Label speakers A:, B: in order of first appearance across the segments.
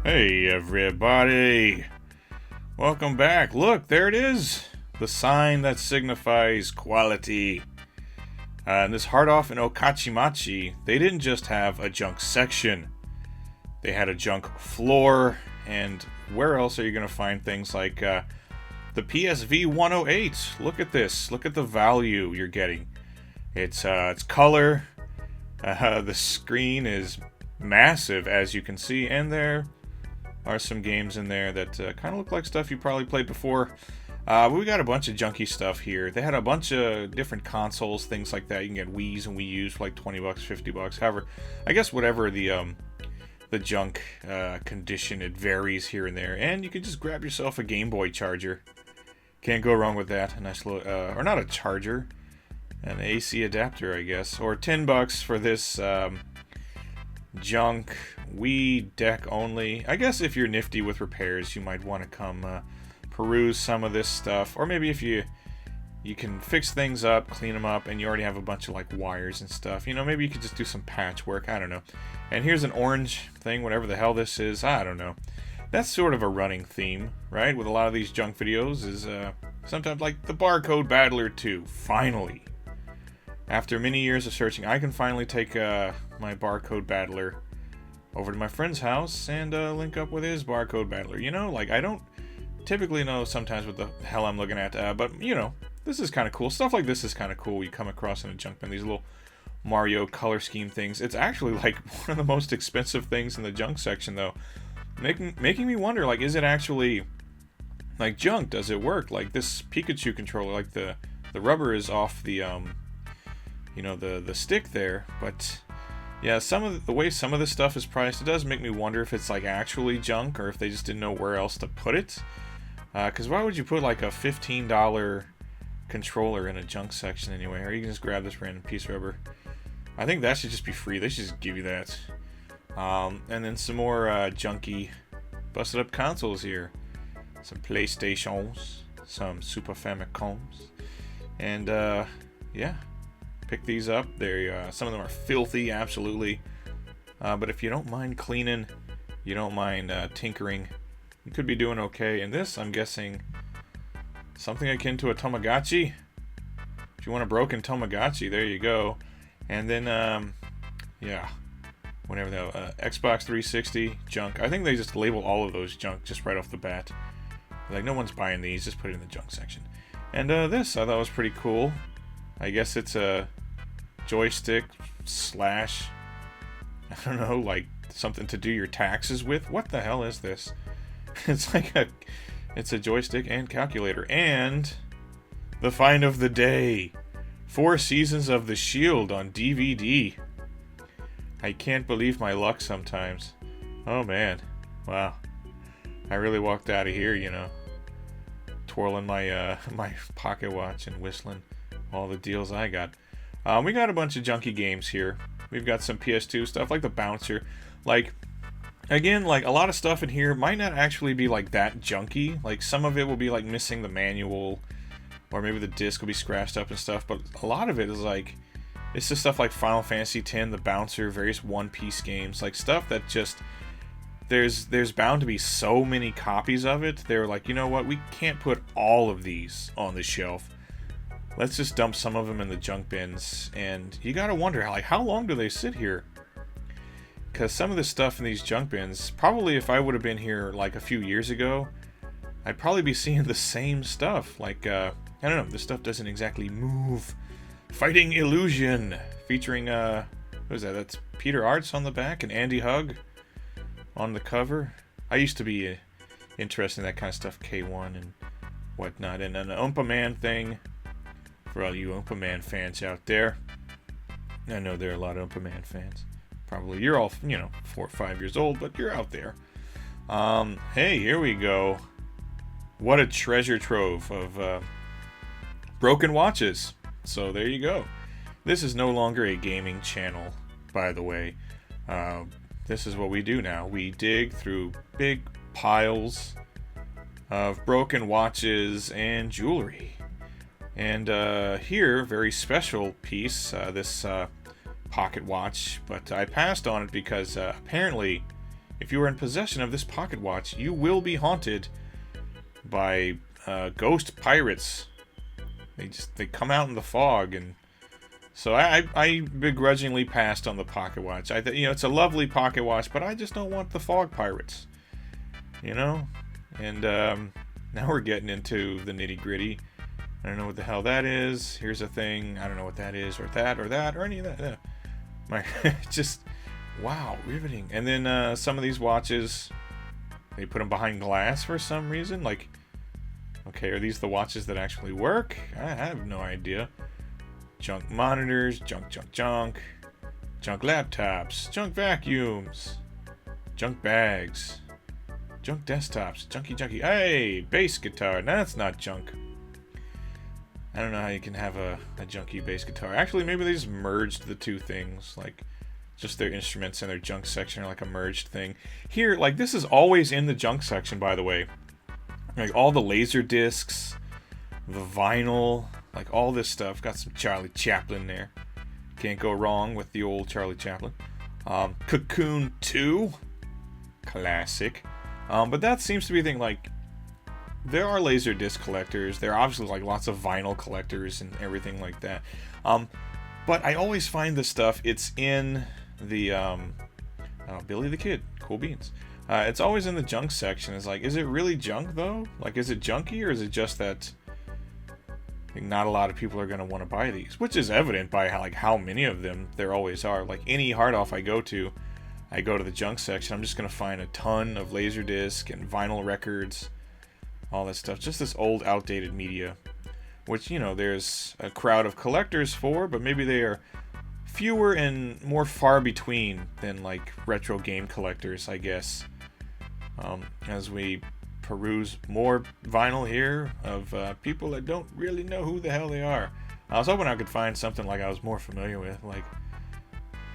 A: Hey everybody, welcome back. Look, there it is, the sign that signifies quality. And this hard off in Okachimachi, they didn't just have a junk section, they had a junk floor. And where else are you going to find things like the PSV 108? Look at this, look at the value you're getting. It's color, the screen is massive as you can see, and there are some games in there that kind of look like stuff you probably played before. But we got a bunch of junky stuff here. They had a bunch of different consoles, things like that. You can get Wii's and Wii U's for like $20, $50. However, I guess whatever the junk condition, it varies here and there. And you can just grab yourself a Game Boy charger. Can't go wrong with that. A nice little, or not a charger, an AC adapter, I guess. Or $10 for this junk Wii deck only. I guess if you're nifty with repairs, you might want to come peruse some of this stuff, or maybe if you can fix things up, clean them up, and you already have a bunch of like wires and stuff, you know, maybe you could just do some patchwork. I don't know. And here's an orange thing, whatever the hell this is. I don't know. That's sort of a running theme, right, with a lot of these junk videos, is sometimes like the Barcode Battler 2. Finally, after many years of searching, I can finally take my Barcode Battler over to my friend's house and link up with his Barcode Battler. You know, like, I don't typically know sometimes what the hell I'm looking at, but, you know, this is kind of cool. Stuff like this is kind of cool. You come across in a junk bin, these little Mario color scheme things. It's actually, like, one of the most expensive things in the junk section, though. Making me wonder, like, is it actually, like, junk? Does it work? Like, this Pikachu controller, like, the rubber is off the, you know, the stick there, but yeah, the way some of this stuff is priced, it does make me wonder if it's like actually junk or if they just didn't know where else to put it. Because why would you put like a $15 controller in a junk section anyway? Or you can just grab this random piece of rubber. I think that should just be free. They should just give you that. And then some more junky, busted up consoles here. Some PlayStations, some Super Famicoms, and yeah. Pick these up. Some of them are filthy, absolutely. But if you don't mind cleaning, you don't mind tinkering, you could be doing okay. And this, I'm guessing, something akin to a Tamagotchi. If you want a broken Tamagotchi, there you go. And then, yeah, whatever the Xbox 360 junk. I think they just label all of those junk just right off the bat. Like, no one's buying these, just put it in the junk section. And this I thought was pretty cool. I guess it's a joystick / I don't know, like something to do your taxes with. What the hell is this? It's a joystick and calculator. And the find of the day, 4 seasons of The Shield on DVD. I can't believe my luck sometimes. Oh man, wow. I really walked out of here, you know, twirling my my pocket watch and whistling all the deals I got. We got a bunch of junky games here. We've got some PS2 stuff, like the Bouncer. Like, again, like, a lot of stuff in here might not actually be, like, that junky. Like, some of it will be, like, missing the manual, or maybe the disc will be scratched up and stuff, but a lot of it is, like, it's just stuff like Final Fantasy X, the Bouncer, various one-piece games, like, stuff that just, there's bound to be so many copies of it. They're like, you know what, we can't put all of these on the shelf. Let's just dump some of them in the junk bins. And you gotta wonder, how long do they sit here? Because some of the stuff in these junk bins, probably if I would have been here like a few years ago, I'd probably be seeing the same stuff. Like, I don't know, this stuff doesn't exactly move. Fighting Illusion, featuring, what is that? That's Peter Arts on the back and Andy Hug on the cover. I used to be interested in that kind of stuff, K1 and whatnot. And an Oompa Man thing. For all you Oompa Man fans out there. I know there are a lot of Oompa Man fans. Probably you're all, you know, 4 or 5 years old, but you're out there. Hey, here we go. What a treasure trove of broken watches. So there you go. This is no longer a gaming channel, by the way. This is what we do now. We dig through big piles of broken watches and jewelry. And here, very special piece, this pocket watch, but I passed on it because apparently if you are in possession of this pocket watch, you will be haunted by ghost pirates. They come out in the fog, and so I begrudgingly passed on the pocket watch. It's a lovely pocket watch, but I just don't want the fog pirates. And now we're getting into the nitty gritty. I don't know what the hell that is. Here's a thing. I don't know what that is, or that, or any of that. Just, wow, riveting. And then some of these watches, they put them behind glass for some reason. Like, okay, are these the watches that actually work? I have no idea. Junk monitors, junk laptops, junk vacuums, junk bags, junk desktops, junky. Hey, bass guitar. No, that's not junk. I don't know how you can have a junky bass guitar. Actually, maybe they just merged the two things. Like, just their instruments and their junk section are like a merged thing. Here, like, this is always in the junk section, by the way. Like, all the laser discs, the vinyl, like, all this stuff. Got some Charlie Chaplin there. Can't go wrong with the old Charlie Chaplin. Cocoon 2. Classic. But that seems to be the thing, like, there are laser disc collectors. There are obviously, like, lots of vinyl collectors and everything like that. But I always find this stuff, it's in the, Billy the Kid. Cool beans. It's always in the junk section. It's like, is it really junk, though? Like, is it junky, or is it just that not a lot of people are going to want to buy these? Which is evident by how many of them there always are. Like, any hard off I go to the junk section. I'm just going to find a ton of Laserdisc and vinyl records, all that stuff. Just this old, outdated media, which, there's a crowd of collectors for, but maybe they are fewer and more far between than, like, retro game collectors, I guess. As we peruse more vinyl here of people that don't really know who the hell they are. I was hoping I could find something like I was more familiar with, like,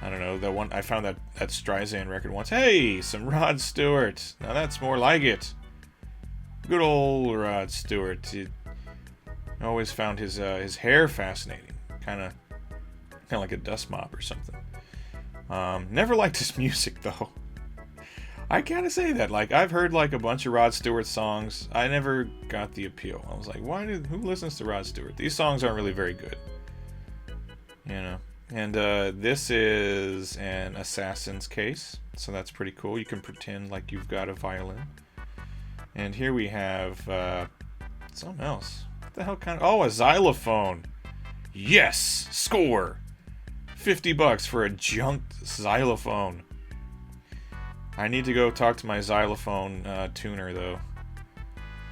A: I don't know, that one I found that Streisand record once. Hey, some Rod Stewart. Now that's more like it. Good old Rod Stewart. I always found his hair fascinating, kind of like a dust mop or something. Never liked his music though. I gotta say that, like, I've heard like a bunch of Rod Stewart songs. I never got the appeal. I was like, who listens to Rod Stewart? These songs aren't really very good. And this is an assassin's case, so that's pretty cool. You can pretend like you've got a violin. And here we have something else. What the hell kind of... Oh, a xylophone. Yes! Score! $50 for a junked xylophone. I need to go talk to my xylophone tuner, though.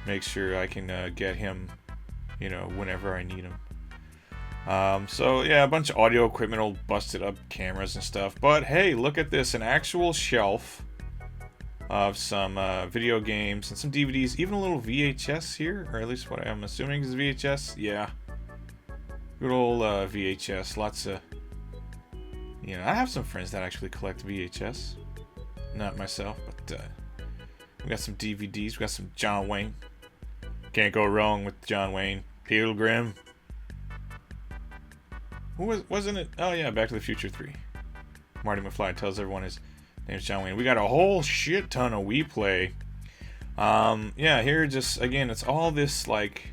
A: Make sure I can get him, whenever I need him. So, yeah, a bunch of audio equipment, old busted up cameras and stuff. But, hey, look at this. An actual shelf of some video games and some DVDs. Even a little VHS here, or at least what I'm assuming is VHS. Yeah. Good old VHS. Lots of... I have some friends that actually collect VHS. Not myself, but we got some DVDs. We got some John Wayne. Can't go wrong with John Wayne. Pilgrim. Wasn't it? Oh yeah, Back to the Future 3. Marty McFly tells everyone his name's John Wayne. We got a whole shit ton of Wii Play. Yeah, here just, again, it's all this like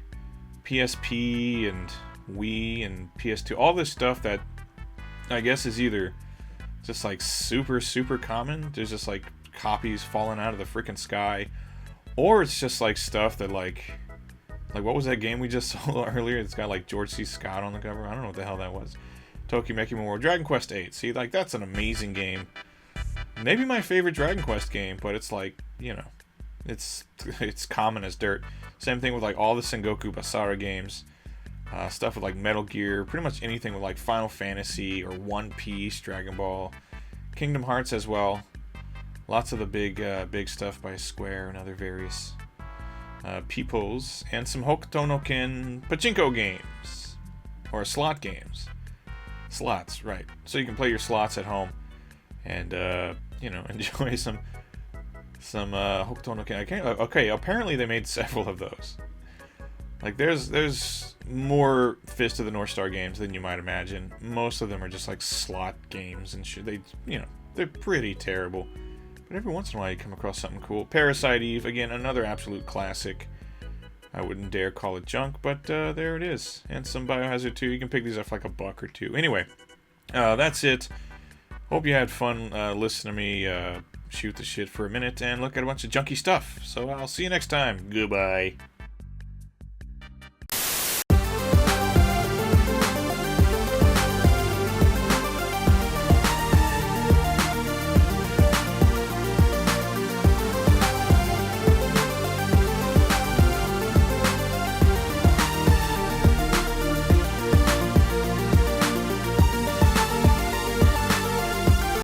A: PSP and Wii and PS2. All this stuff that I guess is either just like super common. There's just like copies falling out of the freaking sky, or it's just like stuff that like what was that game we just saw earlier? It's got like George C. Scott on the cover. I don't know what the hell that was. Tokimeki Memorial. Dragon Quest 8. See, like, that's an amazing game. Maybe my favorite Dragon Quest game, but it's like, it's common as dirt. Same thing with like all the Sengoku Basara games. Stuff with like Metal Gear, pretty much anything with like Final Fantasy or One Piece, Dragon Ball, Kingdom Hearts as well. Lots of the big stuff by Square and other various peoples, and some Hokuto no Ken pachinko games or slot games. Slots, right? So you can play your slots at home and enjoy some Hokuto no Ken. Okay, apparently they made several of those. Like, there's more Fist of the North Star games than you might imagine. Most of them are just like slot games and shit. They're pretty terrible. But every once in a while you come across something cool. Parasite Eve, again, another absolute classic. I wouldn't dare call it junk, but there it is. And some Biohazard 2. You can pick these up for like $1 or $2. Anyway, that's it. Hope you had fun listening to me shoot the shit for a minute and look at a bunch of junky stuff. So I'll see you next time. Goodbye.